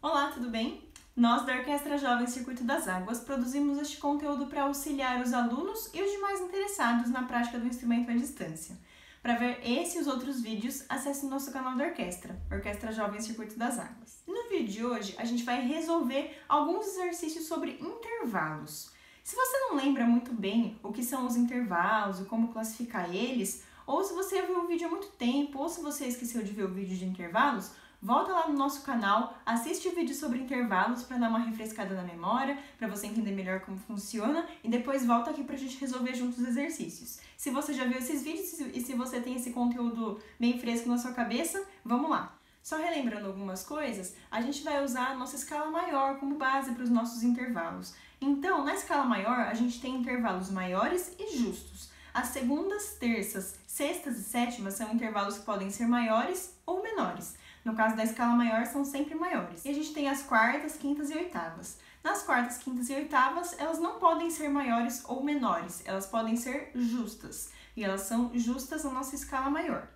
Olá, tudo bem? Nós da Orquestra Jovem Circuito das Águas produzimos este conteúdo para auxiliar os alunos e os demais interessados na prática do instrumento à distância. Para ver esse e os outros vídeos, acesse o nosso canal da orquestra, Orquestra Jovem Circuito das Águas. No vídeo de hoje, a gente vai resolver alguns exercícios sobre intervalos. Se você não lembra muito bem o que são os intervalos e como classificar eles, ou se você viu o vídeo há muito tempo, ou se você esqueceu de ver o vídeo de intervalos, volta lá no nosso canal, assiste o vídeo sobre intervalos para dar uma refrescada na memória, para você entender melhor como funciona e depois volta aqui para a gente resolver juntos os exercícios. Se você já viu esses vídeos e se você tem esse conteúdo bem fresco na sua cabeça, vamos lá! Só relembrando algumas coisas, a gente vai usar a nossa escala maior como base para os nossos intervalos. Então, na escala maior, a gente tem intervalos maiores e justos. As segundas, terças, sextas e sétimas são intervalos que podem ser maiores ou menores. No caso da escala maior, são sempre maiores. E a gente tem as quartas, quintas e oitavas. Nas quartas, quintas e oitavas, elas não podem ser maiores ou menores, elas podem ser justas. E elas são justas na nossa escala maior.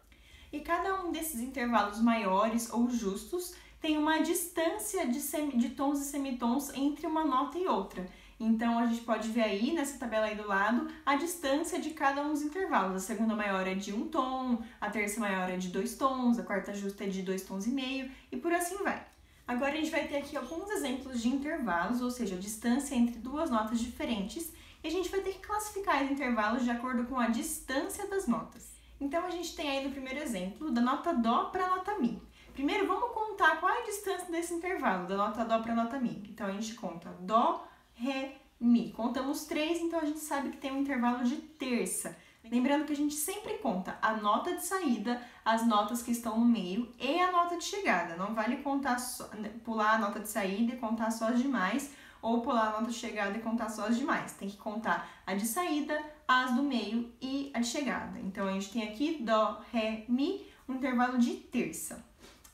E cada um desses intervalos maiores ou justos tem uma distância de tons e semitons entre uma nota e outra. Então, a gente pode ver aí, nessa tabela aí do lado, a distância de cada um dos intervalos. A segunda maior é de 1 tom, a terça maior é de 2 tons, a quarta justa é de 2,5 tons e por assim vai. Agora, a gente vai ter aqui alguns exemplos de intervalos, ou seja, a distância entre duas notas diferentes, e a gente vai ter que classificar os intervalos de acordo com a distância das notas. Então, a gente tem aí no primeiro exemplo, da nota Dó para a nota Mi. Primeiro, vamos contar qual é a distância desse intervalo, da nota Dó para a nota Mi. Então, a gente conta Dó, Ré, Mi. Contamos 3, então a gente sabe que tem um intervalo de terça. Lembrando que a gente sempre conta a nota de saída, as notas que estão no meio e a nota de chegada. Não vale contar pular a nota de saída e contar só as demais, ou pular a nota de chegada e contar só as demais. Tem que contar a de saída, as do meio e a de chegada. Então a gente tem aqui Dó, Ré, Mi, um intervalo de terça.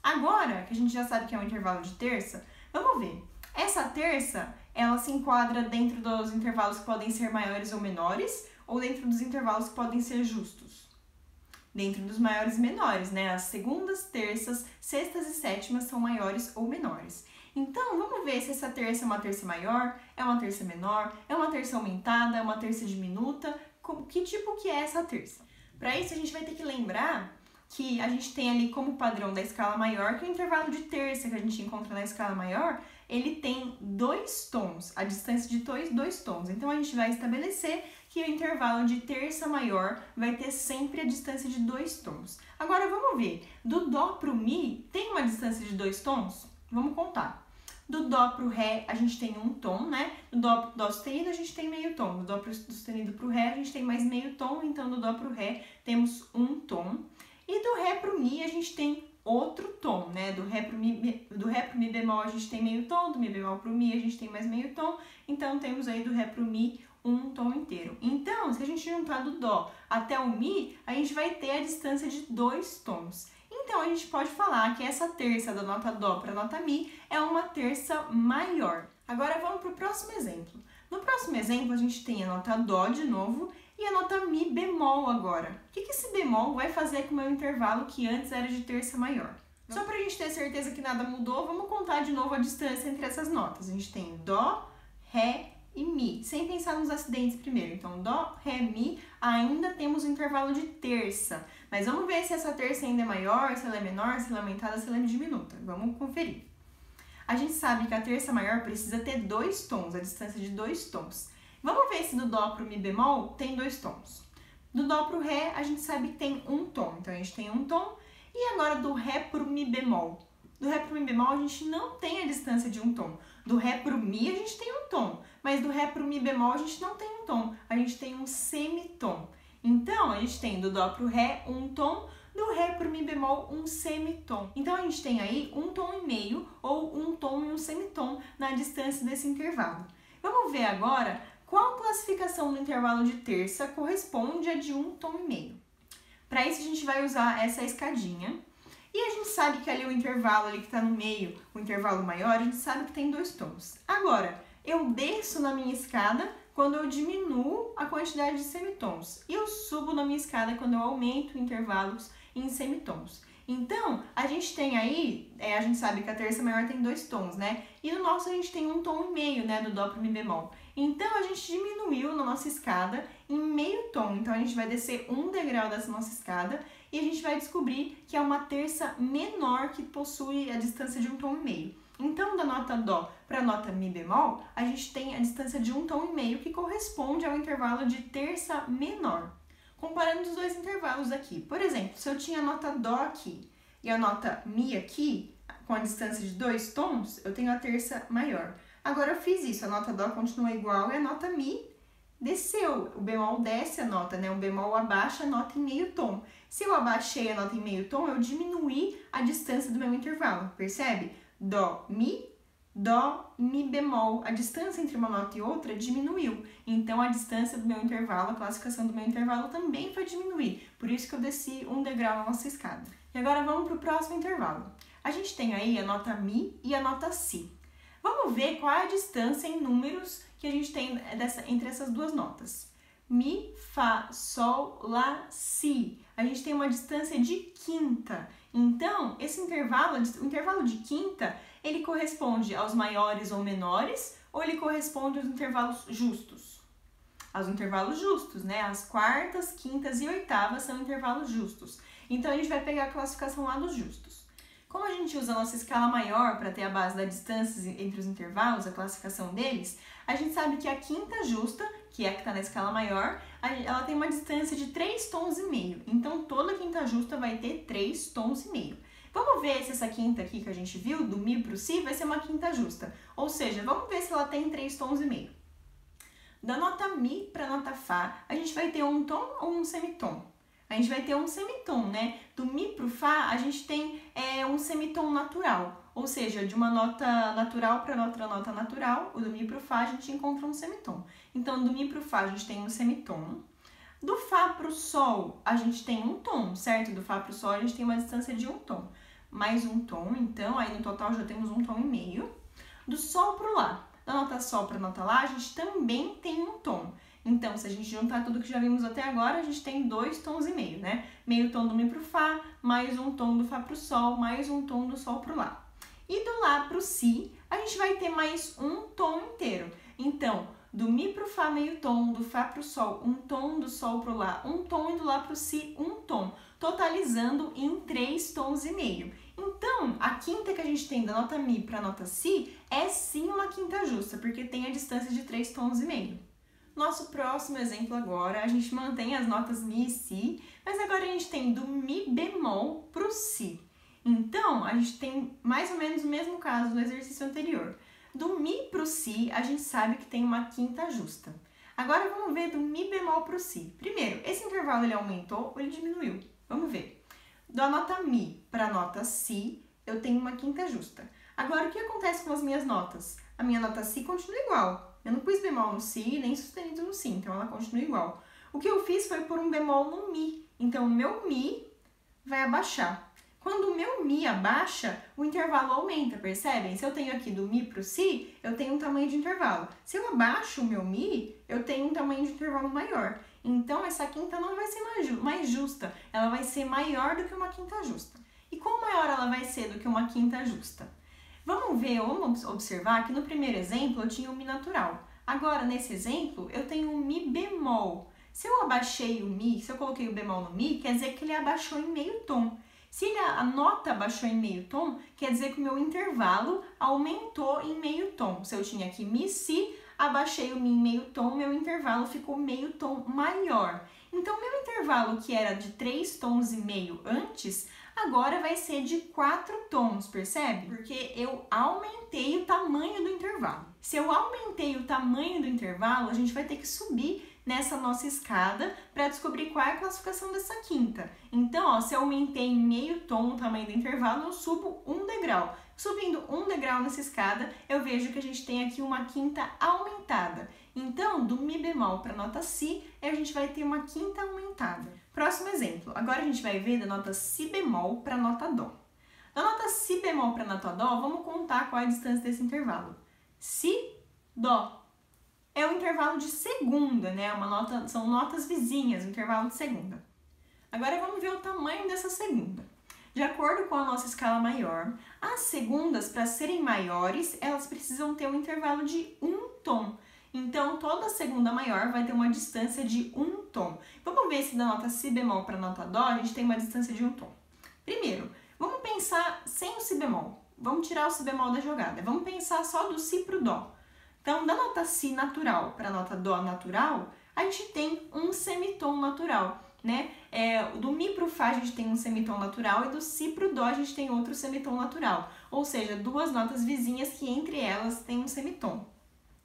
Agora que a gente já sabe que é um intervalo de terça, vamos ver. Essa terça, ela se enquadra dentro dos intervalos que podem ser maiores ou menores, ou dentro dos intervalos que podem ser justos? Dentro dos maiores e menores, né? As segundas, terças, sextas e sétimas são maiores ou menores. Então, vamos ver se essa terça é uma terça maior, é uma terça menor, é uma terça aumentada, é uma terça diminuta, que tipo que é essa terça? Para isso, a gente vai ter que lembrar que a gente tem ali como padrão da escala maior, que é o intervalo de terça que a gente encontra na escala maior, ele tem 2 tons, a distância de 2 tons. Então, a gente vai estabelecer que o intervalo de terça maior vai ter sempre a distância de 2 tons. Agora, vamos ver, do Dó para o Mi tem uma distância de 2 tons? Vamos contar. Do Dó para o Ré, a gente tem 1 tom, né? Do Dó sustenido, a gente tem meio tom. Do Dó sustenido para o Ré, a gente tem mais meio tom. Então, do Dó para o Ré, temos 1 tom. E do Ré para o Mi, a gente tem outro tom, né? Do Ré para o Mi bemol, a gente tem meio tom. Do Mi bemol para o Mi, a gente tem mais meio tom. Então, temos aí do Ré para o Mi um tom inteiro. Então, se a gente juntar do Dó até o Mi, a gente vai ter a distância de 2 tons. Então, a gente pode falar que essa terça da nota Dó para a nota Mi é uma terça maior. Agora, vamos para o próximo exemplo. No próximo exemplo, a gente tem a nota Dó de novo e a nota Mi bemol agora. O que esse bemol vai fazer com o meu intervalo que antes era de terça maior? Só para a gente ter certeza que nada mudou, vamos contar de novo a distância entre essas notas. A gente tem Dó, Ré e Mi, sem pensar nos acidentes primeiro. Então, Dó, Ré, Mi, ainda temos um intervalo de terça. Mas vamos ver se essa terça ainda é maior, se ela é menor, se ela é aumentada, se ela é diminuta. Vamos conferir. A gente sabe que a terça maior precisa ter 2 tons, a distância de 2 tons. Vamos ver se do Dó para o Mi bemol tem 2 tons. Do Dó para o Ré, a gente sabe que tem 1 tom. Então, a gente tem 1 tom. E agora do Ré para o Mi bemol? Do Ré para o Mi bemol, a gente não tem a distância de 1 tom. Do Ré para o Mi, a gente tem 1 tom. Mas do Ré para o Mi bemol, a gente não tem 1 tom. A gente tem um semitom. Então, a gente tem do Dó para o Ré 1 tom. Do Ré para o Mi bemol, um semitom. Então, a gente tem aí 1 tom e meio ou 1 tom e um semitom na distância desse intervalo. Vamos ver agora qual classificação do intervalo de terça corresponde a de 1 tom e meio. Para isso, a gente vai usar essa escadinha. E a gente sabe que ali o intervalo ali que está no meio, o intervalo maior, a gente sabe que tem 2 tons. Agora, eu desço na minha escada quando eu diminuo a quantidade de semitons. E eu subo na minha escada quando eu aumento intervalos em semitons. Então, a gente tem aí, a gente sabe que a terça maior tem 2 tons, né? E no nosso a gente tem 1,5 tom, né, do Dó pro Mi bemol. Então, a gente diminuiu na nossa escada em meio tom. Então, a gente vai descer 1 degrau dessa nossa escada e a gente vai descobrir que é uma terça menor que possui a distância de 1,5 tom. Então, da nota Dó para a nota Mi bemol, a gente tem a distância de 1,5 tom, que corresponde ao intervalo de terça menor. Comparando os dois intervalos aqui. Por exemplo, se eu tinha a nota Dó aqui e a nota Mi aqui, com a distância de 2 tons, eu tenho a terça maior. Agora eu fiz isso, a nota Dó continua igual e a nota Mi desceu. O bemol desce a nota, né? O bemol abaixa a nota em meio tom. Se eu abaixei a nota em meio tom, eu diminuí a distância do meu intervalo, percebe? Dó, Mi bemol. A distância entre uma nota e outra diminuiu. Então, a distância do meu intervalo, a classificação do meu intervalo também vai diminuir. Por isso que eu desci 1 degrau na nossa escada. E agora vamos para o próximo intervalo. A gente tem aí a nota Mi e a nota Si. Vamos ver qual é a distância em números que a gente tem entre essas duas notas. Mi, Fá, Sol, Lá, Si. A gente tem uma distância de quinta. Então, esse intervalo, o intervalo de quinta, ele corresponde aos maiores ou menores, ou ele corresponde aos intervalos justos? Aos intervalos justos, né? As quartas, quintas e oitavas são intervalos justos. Então, a gente vai pegar a classificação lá dos justos. Como a gente usa a nossa escala maior para ter a base da distância entre os intervalos, a classificação deles, a gente sabe que a quinta justa, que é a que está na escala maior, ela tem uma distância de 3,5 tons. Então, toda quinta justa vai ter 3,5 tons. Vamos ver se essa quinta aqui que a gente viu, do Mi para o Si, vai ser uma quinta justa. Ou seja, vamos ver se ela tem 3,5 tons. Da nota Mi para a nota Fá, a gente vai ter um tom ou um semitom? A gente vai ter um semitom, né? Do Mi para o Fá, a gente tem um semitom natural. Ou seja, de uma nota natural para outra nota natural, o do Mi para o Fá, a gente encontra um semitom. Então, do Mi para o Fá, a gente tem um semitom. Do Fá para o Sol, a gente tem um tom, certo? Do Fá para o Sol, a gente tem uma distância de 1 tom. Mais um tom, então, aí no total já temos 1,5 tom. Do Sol para o Lá, da nota Sol para a nota Lá, a gente também tem um tom. Então, se a gente juntar tudo que já vimos até agora, a gente tem 2,5 tons, né? Meio tom do Mi para o Fá, mais um tom do Fá para o Sol, mais um tom do Sol para o Lá. E do Lá para o Si, a gente vai ter mais um tom inteiro. Então, do Mi para o Fá, meio tom, do Fá para o Sol, um tom, do Sol para o Lá, um tom, e do Lá para o Si, um tom, totalizando em 3,5 tons. Então, a quinta que a gente tem da nota Mi para a nota Si é sim uma quinta justa, porque tem a distância de 3,5 tons. Nosso próximo exemplo agora, a gente mantém as notas Mi e Si, mas agora a gente tem do Mi bemol para o Si. Então, a gente tem mais ou menos o mesmo caso do exercício anterior. Do Mi para o Si, a gente sabe que tem uma quinta justa. Agora, vamos ver do Mi bemol para o Si. Primeiro, esse intervalo ele aumentou ou ele diminuiu? Vamos ver. Da nota Mi para a nota Si, eu tenho uma quinta justa. Agora, o que acontece com as minhas notas? A minha nota Si continua igual. Eu não pus bemol no Si, nem sustenido no Si, então ela continua igual. O que eu fiz foi pôr um bemol no Mi. Então, o meu Mi vai abaixar. Quando o meu Mi abaixa, o intervalo aumenta, percebem? Se eu tenho aqui do Mi para o Si, eu tenho um tamanho de intervalo. Se eu abaixo o meu Mi, eu tenho um tamanho de intervalo maior. Então, essa quinta não vai ser mais justa, ela vai ser maior do que uma quinta justa. E quão maior ela vai ser do que uma quinta justa? Vamos observar que no primeiro exemplo eu tinha o Mi natural. Agora, nesse exemplo, eu tenho um Mi bemol. Se eu abaixei o Mi, se eu coloquei o bemol no Mi, quer dizer que ele abaixou em meio tom. Se a nota abaixou em meio tom, quer dizer que o meu intervalo aumentou em meio tom. Se eu tinha aqui Mi, Si, abaixei o Mi em meio tom, meu intervalo ficou meio tom maior. Então, meu intervalo, que era de 3,5 tons antes, agora vai ser de 4 tons, percebe? Porque eu aumentei o tamanho do intervalo. Se eu aumentei o tamanho do intervalo, a gente vai ter que subir nessa nossa escada para descobrir qual é a classificação dessa quinta. Então, ó, se eu aumentei em meio tom o tamanho do intervalo, eu subo 1 degrau. Subindo 1 degrau nessa escada, eu vejo que a gente tem aqui uma quinta aumentada. Então, do Mi bemol para a nota Si, a gente vai ter uma quinta aumentada. Próximo exemplo. Agora a gente vai ver da nota Si bemol para a nota Dó. Da nota Si bemol para a nota Dó, vamos contar qual é a distância desse intervalo. Si, Dó. É o intervalo de segunda, né? São notas vizinhas, o intervalo de segunda. Agora vamos ver o tamanho dessa segunda. De acordo com a nossa escala maior, as segundas, para serem maiores, elas precisam ter um intervalo de 1 tom. Então, toda segunda maior vai ter uma distância de 1 tom. Vamos ver se da nota si bemol para a nota dó a gente tem uma distância de 1 tom. Primeiro, vamos pensar sem o si bemol. Vamos tirar o si bemol da jogada. Vamos pensar só do si para o dó. Então, da nota si natural para a nota dó natural, a gente tem um semitom natural, né? Do mi para o fá a gente tem um semitom natural e do si para o dó a gente tem outro semitom natural. Ou seja, duas notas vizinhas que entre elas tem um semitom.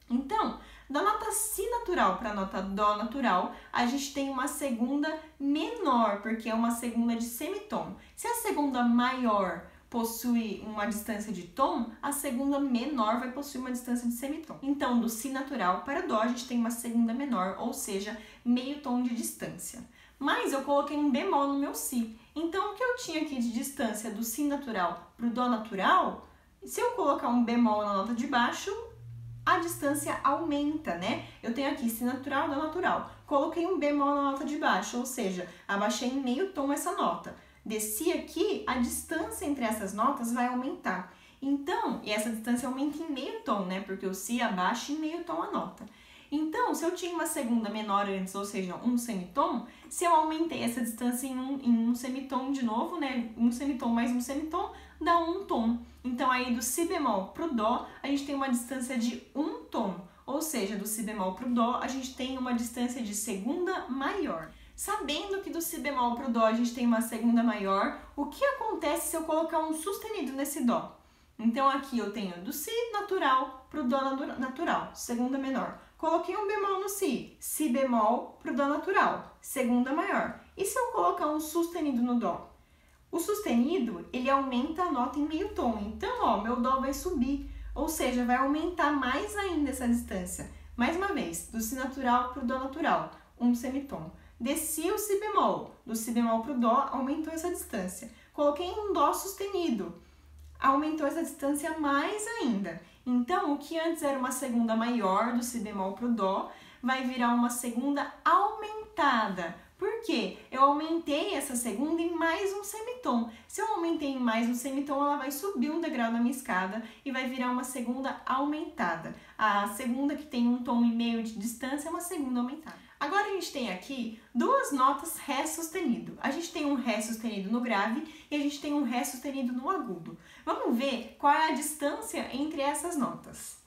Então, da nota si natural para a nota dó natural, a gente tem uma segunda menor, porque é uma segunda de semitom. Se a segunda maior possui uma distância de tom, a segunda menor vai possuir uma distância de semitom. Então, do si natural para dó, a gente tem uma segunda menor, ou seja, meio tom de distância. Mas eu coloquei um bemol no meu si. Então, o que eu tinha aqui de distância do si natural para o dó natural, se eu colocar um bemol na nota de baixo, a distância aumenta, né? Eu tenho aqui si natural, dó natural. Coloquei um bemol na nota de baixo, ou seja, abaixei em meio tom essa nota. Desci aqui, a distância entre essas notas vai aumentar. Então, e essa distância aumenta em meio tom, né? Porque o si abaixa em meio tom a nota. Então, se eu tinha uma segunda menor antes, ou seja, um semitom, se eu aumentei essa distância em um semitom de novo, né? Um semitom mais um semitom, dá um tom. Então, aí do si bemol para o dó, a gente tem uma distância de um tom. Ou seja, do si bemol para o dó, a gente tem uma distância de segunda maior. Sabendo que do si bemol para o dó a gente tem uma segunda maior, o que acontece se eu colocar um sustenido nesse dó? Então, aqui eu tenho do si natural para o dó natural, segunda menor. Coloquei um bemol no si, si bemol para o dó natural, segunda maior. E se eu colocar um sustenido no dó? O sustenido, ele aumenta a nota em meio tom. Então, ó, meu dó vai subir, ou seja, vai aumentar mais ainda essa distância. Mais uma vez, do si natural para o dó natural, um semitom. Desci o si bemol, do si bemol para o dó, aumentou essa distância. Coloquei um dó sustenido, aumentou essa distância mais ainda. Então, o que antes era uma segunda maior do si bemol para o dó, vai virar uma segunda aumentada. Por quê? Eu aumentei essa segunda em mais um semitom. Se eu aumentei em mais um semitom, ela vai subir um degrau na minha escada e vai virar uma segunda aumentada. A segunda que tem um tom e meio de distância é uma segunda aumentada. Agora a gente tem aqui duas notas Ré sustenido. A gente tem um Ré sustenido no grave e a gente tem um Ré sustenido no agudo. Vamos ver qual é a distância entre essas notas.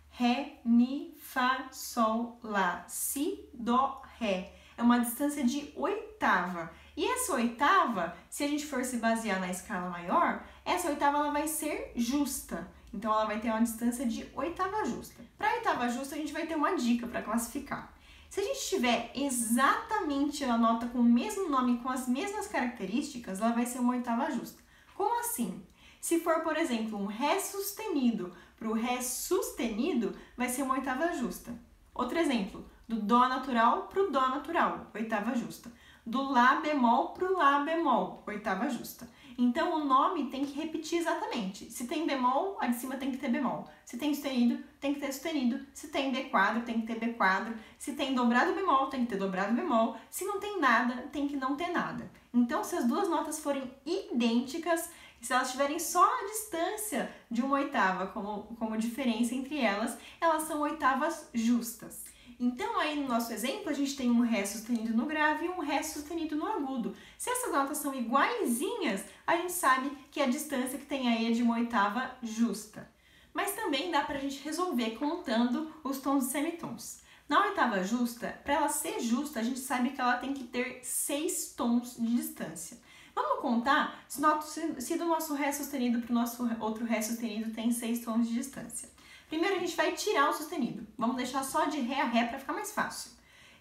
Ré, Mi, Fá, Sol, Lá, Si, Dó, Ré. É uma distância de oitava. E essa oitava, se a gente for se basear na escala maior, essa oitava ela vai ser justa. Então, ela vai ter uma distância de oitava justa. Para a oitava justa, a gente vai ter uma dica para classificar. Se a gente tiver exatamente a nota com o mesmo nome, com as mesmas características, ela vai ser uma oitava justa. Como assim? Se for, por exemplo, um Ré sustenido para o Ré sustenido, vai ser uma oitava justa. Outro exemplo, do Dó natural para o Dó natural, oitava justa. Do Lá bemol para o Lá bemol, oitava justa. Então, o nome tem que repetir exatamente. Se tem bemol, a de cima tem que ter bemol. Se tem sustenido, tem que ter sustenido. Se tem B quadro, tem que ter B quadro. Se tem dobrado bemol, tem que ter dobrado bemol. Se não tem nada, tem que não ter nada. Então, se as duas notas forem idênticas, se elas tiverem só a distância de uma oitava como diferença entre elas, elas são oitavas justas. Então, aí no nosso exemplo, a gente tem um Ré sustenido no grave e um Ré sustenido no agudo. Se essas notas são iguaizinhas, a gente sabe que a distância que tem aí é de uma oitava justa. Mas também dá pra gente resolver contando os tons e semitons. Na oitava justa, para ela ser justa, a gente sabe que ela tem que ter 6 tons de distância. Vamos contar se do nosso Ré sustenido para o nosso outro Ré sustenido tem 6 tons de distância. Primeiro a gente vai tirar o sustenido. Vamos deixar só de Ré a Ré para ficar mais fácil.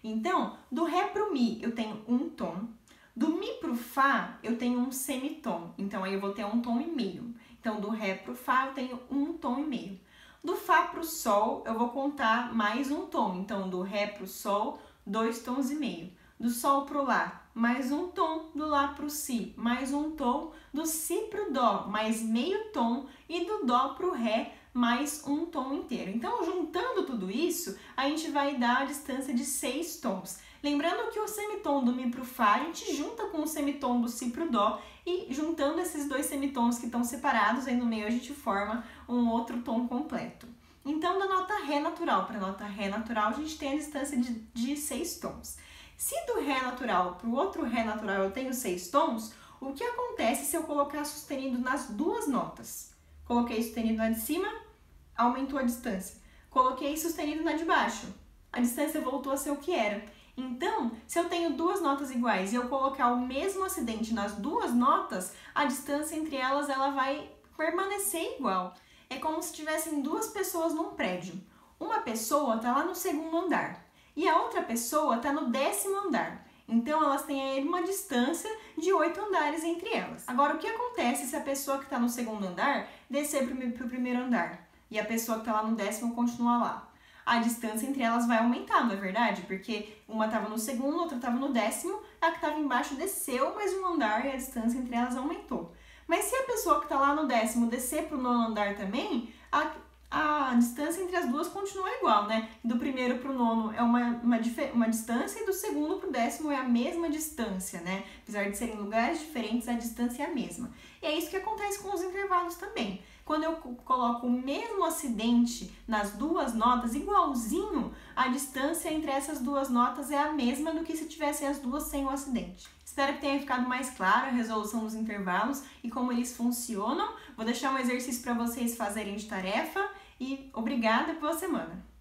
Então, do Ré para o Mi eu tenho um tom. Do Mi para o Fá eu tenho um semitom. Então, aí eu vou ter um tom e meio. Então, do Ré para o Fá eu tenho um tom e meio. Do Fá para o Sol eu vou contar mais um tom. Então, do Ré para o Sol, 2 tons e meio. Do Sol para o Lá, mais um tom. Do Lá para o Si, mais um tom. Do Si para o Dó, mais meio tom. E do Dó para o Ré, mais um tom inteiro. Então, juntando tudo isso, a gente vai dar a distância de 6 tons. Lembrando que o semitom do Mi pro Fá, a gente junta com o semitom do Si pro Dó, e juntando esses dois semitons que estão separados, aí no meio a gente forma um outro tom completo. Então, da nota Ré natural para a nota Ré natural, a gente tem a distância de 6 tons. Se do Ré natural para o outro Ré natural eu tenho 6 tons, o que acontece se eu colocar sustenido nas duas notas? Coloquei sustenido na de cima, aumentou a distância. Coloquei sustenido na de baixo, a distância voltou a ser o que era. Então, se eu tenho duas notas iguais e eu colocar o mesmo acidente nas duas notas, a distância entre elas ela vai permanecer igual. É como se tivessem duas pessoas num prédio. Uma pessoa está lá no segundo andar e a outra pessoa está no 10º andar. Então, elas têm aí uma distância de 8 andares entre elas. Agora, o que acontece se a pessoa que está no segundo andar descer para o primeiro andar e a pessoa que está lá no 10º continua lá? A distância entre elas vai aumentar, não é verdade? Porque uma estava no segundo, outra estava no 10º, a que estava embaixo desceu mais um andar e a distância entre elas aumentou. Mas se a pessoa que está lá no 10º descer para o 9º andar também, a distância entre as duas continua igual, né? Do primeiro para o 9º é uma distância e do segundo para o 10º é a mesma distância, né? Apesar de serem lugares diferentes, a distância é a mesma. E é isso que acontece com os intervalos também. Quando eu coloco o mesmo acidente nas duas notas, igualzinho, a distância entre essas duas notas é a mesma do que se tivessem as duas sem o acidente. Espero que tenha ficado mais claro a resolução dos intervalos e como eles funcionam. Vou deixar um exercício para vocês fazerem de tarefa e obrigada pela semana!